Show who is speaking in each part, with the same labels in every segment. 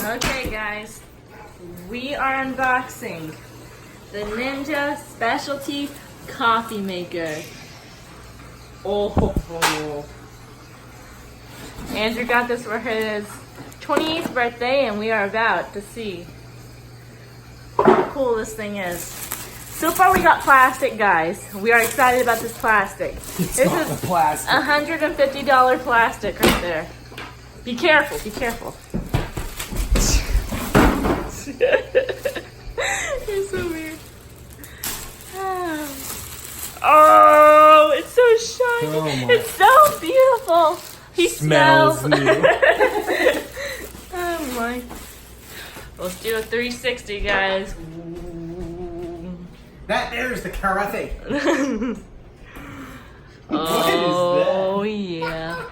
Speaker 1: Okay guys, we are unboxing the Ninja Specialty Coffee Maker. Oh, Andrew got this for his 28th birthday and we are about to see how cool this thing is. So far we got plastic, guys. We are excited about this plastic.
Speaker 2: It's
Speaker 1: this
Speaker 2: not
Speaker 1: is
Speaker 2: the plastic.
Speaker 1: $150 plastic right there. Be careful, be careful. It's so weird. Oh, it's so shiny.
Speaker 2: Oh
Speaker 1: it's so beautiful. He smells.
Speaker 2: new.
Speaker 1: Oh my. Let's do a 360, guys.
Speaker 2: That there's the karate.
Speaker 1: Oh, yeah.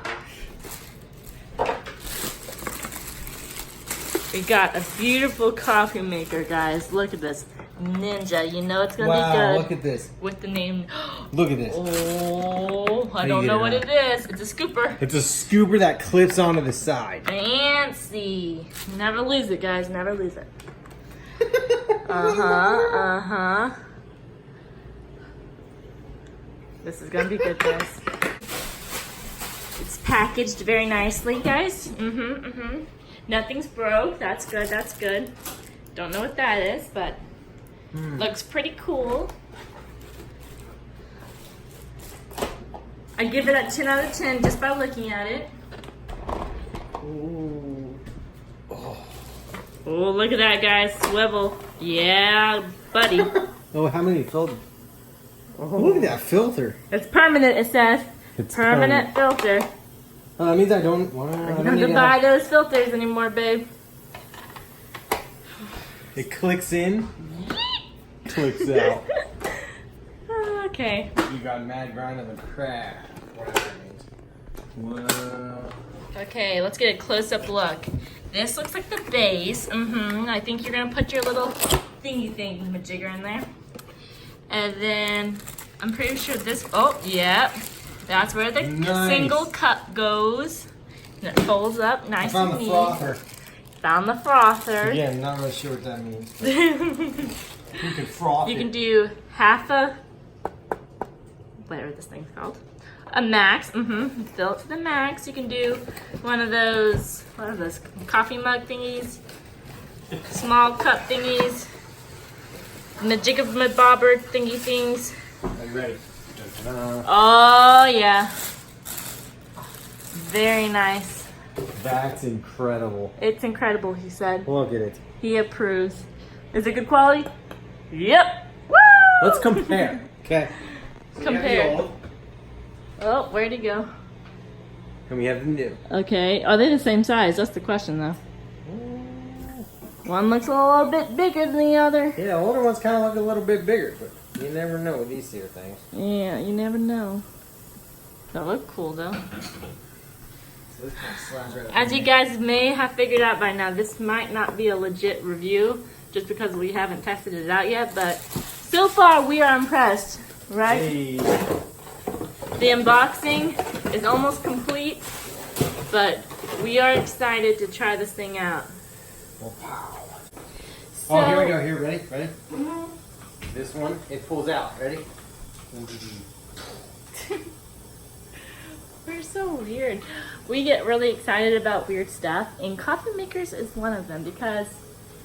Speaker 1: We got a beautiful coffee maker, guys. Look at this. Ninja. You know it's going to be good.
Speaker 2: Wow, look at this.
Speaker 1: With the name.
Speaker 2: Look at this.
Speaker 1: Oh, I don't know what it is. It's a scooper.
Speaker 2: It's a scooper that clips onto the side.
Speaker 1: Fancy. Never lose it, guys. Never lose it. Uh-huh. This is going to be good, guys. It's packaged very nicely, guys. Nothing's broke. That's good. That's good. Don't know what that is, but looks pretty cool. I give it a 10 out of 10 just by looking at it.
Speaker 2: Ooh.
Speaker 1: Oh, look at that, guys. Swivel. Yeah, buddy.
Speaker 2: Oh, how many filters? Oh, look at that filter.
Speaker 1: It's permanent, it says.
Speaker 2: It's
Speaker 1: permanent filter.
Speaker 2: Oh, that means I don't want
Speaker 1: You don't have to buy those filters anymore, babe.
Speaker 2: It clicks in, clicks out.
Speaker 1: Okay.
Speaker 2: You got mad grind of the craft. Whatever that means. Wow.
Speaker 1: Okay, let's get a close-up look. This looks like the base. I think you're gonna put your little thingy majigger in there. And then I'm pretty sure this, oh, yeah. That's where the single cup goes. And it folds up nice and neat.
Speaker 2: I found the frother.
Speaker 1: Found the frother.
Speaker 2: Again, not really sure what that means. You can froth
Speaker 1: You
Speaker 2: it.
Speaker 1: can do half a, whatever this thing's called, a max. Fill it to the max. You can do one of those, what are those, coffee mug thingies, small cup thingies, majigga bobber thingy things.
Speaker 2: Are you ready?
Speaker 1: Oh yeah, very nice.
Speaker 2: That's incredible.
Speaker 1: It's incredible, he said.
Speaker 2: Look at it.
Speaker 1: He approves. Is it good quality? Yep. Woo!
Speaker 2: Let's compare. Okay. So
Speaker 1: Compare. Oh, where'd he go?
Speaker 2: And we have the new.
Speaker 1: Okay, are they the same size? That's the question, though. One looks a little bit bigger than the other.
Speaker 2: Yeah, the older ones kind of look a little bit bigger, but you never know with these two things.
Speaker 1: Yeah, you never know. They look cool, though.
Speaker 2: So this kind of slides right up
Speaker 1: As
Speaker 2: in
Speaker 1: you
Speaker 2: there.
Speaker 1: guys may have figured out by now, this might not be a legit review, just because we haven't tested it out yet, but so far we are impressed, right?
Speaker 2: Hey.
Speaker 1: The unboxing is almost complete, but we are excited to try this thing out.
Speaker 2: Oh, wow.
Speaker 1: So,
Speaker 2: Oh, here we go. Here, ready? Ready? This one, it pulls out. Ready?
Speaker 1: We're so weird. We get really excited about weird stuff, and coffee makers is one of them, because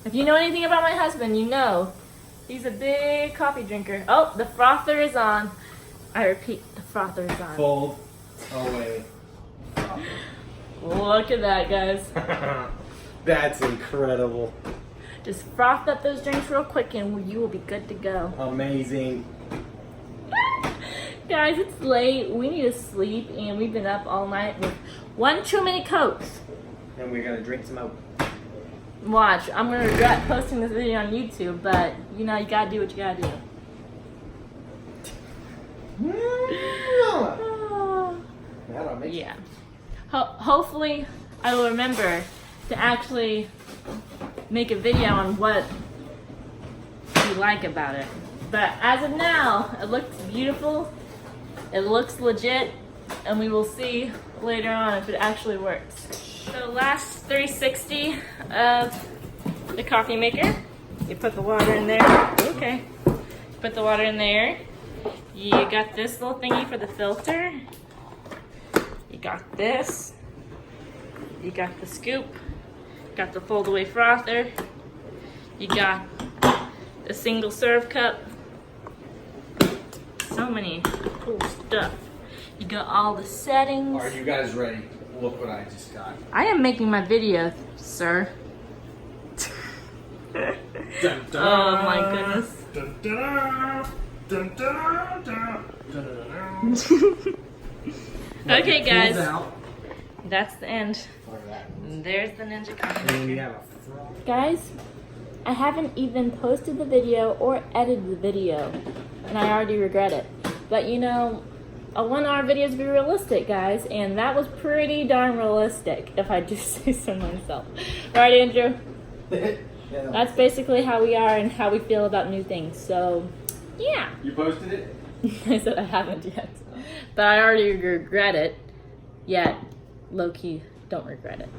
Speaker 1: if you know anything about my husband, you know he's a big coffee drinker. Oh, the frother is on. I repeat, the frother is on.
Speaker 2: Fold away.
Speaker 1: Look at that, guys.
Speaker 2: That's incredible.
Speaker 1: Just froth up those drinks real quick and you will be good to go.
Speaker 2: Amazing.
Speaker 1: Guys, it's late. We need to sleep and we've been up all night with one too many Cokes.
Speaker 2: And we're going to drink some out.
Speaker 1: Watch, I'm going to regret posting this video on YouTube, but you know, you got to do what you got to do. Yeah. Hopefully, I will remember to actually make a video on what you like about it. But as of now, it looks beautiful. It looks legit, and we will see later on if it actually works. So last 360 of the coffee maker. You put the water in there. Okay. Put the water in there. You got this little thingy for the filter. You got this. You got the scoop. Got the fold away frother. You got the single serve cup. So many cool stuff. You got all the settings.
Speaker 2: Are you guys ready? Look what I just got.
Speaker 1: I am making my video, sir.
Speaker 2: Dun, dun,
Speaker 1: Oh my goodness.
Speaker 2: dun, dun, dun, dun, dun, dun, dun.
Speaker 1: Okay,
Speaker 2: Pulls
Speaker 1: guys.
Speaker 2: out.
Speaker 1: That's the end.
Speaker 2: Or that.
Speaker 1: There's the Ninja coffee
Speaker 2: And then you
Speaker 1: maker.
Speaker 2: have a frog.
Speaker 3: Guys, I haven't even posted the video or edited the video, and I already regret it. But you know, I want our videos to be realistic, guys, and that was pretty darn realistic, if I do say so myself. Right, Andrew?
Speaker 2: Yeah.
Speaker 3: That's basically how we are and how we feel about new things. So, yeah.
Speaker 2: You posted it?
Speaker 3: I said I haven't yet, but I already regret it. Yet, low-key, don't regret it.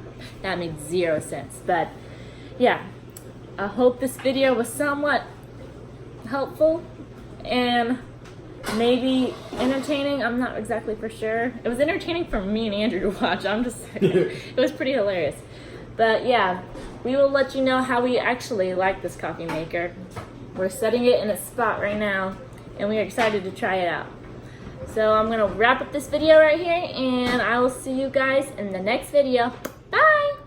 Speaker 3: That made 0 sense. But, yeah. I hope this video was somewhat helpful and maybe entertaining. I'm not exactly for sure. It was entertaining for me and Andrew to watch. I'm just saying. It was pretty hilarious. But yeah, we will let you know how we actually like this coffee maker. We're setting it in its spot right now, and we're excited to try it out. So I'm going to wrap up this video right here, and I will see you guys in the next video. Bye!